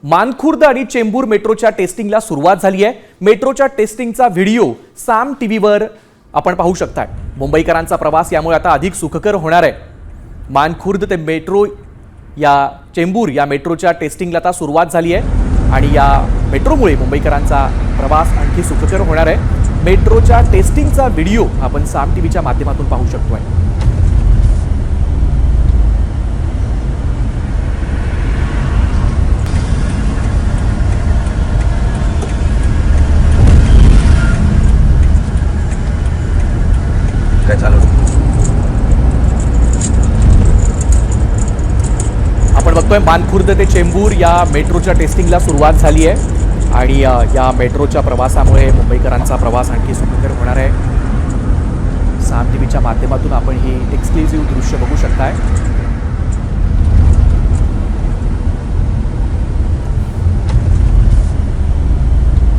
मानखुर्द आणि चेंबूर मेट्रोच्या टेस्टिंगला सुरुवात झाली आहे। मेट्रोच्या टेस्टिंगचा व्हिडिओ साम टीव्हीवर आपण पाहू शकता। मुंबईकरांचा प्रवास यामुळे आता अधिक सुखकर होणार आहे। मानखुर्द ते मेट्रो या चेंबूर या मेट्रोच्या टेस्टिंगला आता सुरुवात झाली आहे आणि या मेट्रोमुळे मुंबईकरांचा प्रवास आणखी सुखकर होणार आहे। मेट्रोच्या टेस्टिंगचा व्हिडिओ आपण साम टीव्हीच्या माध्यमातून पाहू शकतोय। काय चालू आपण बघतोय मानखुर्द ते चेंबूर या मेट्रोच्या टेस्टिंगला सुरुवात झाली आहे आणि या मेट्रोच्या प्रवासामुळे मुंबईकरांचा प्रवास आणखी सुखकर होणार आहे। साम टीव्हीच्या माध्यमातून आपण ही एक्सक्लुझिव्ह दृश्य बघू शकताय।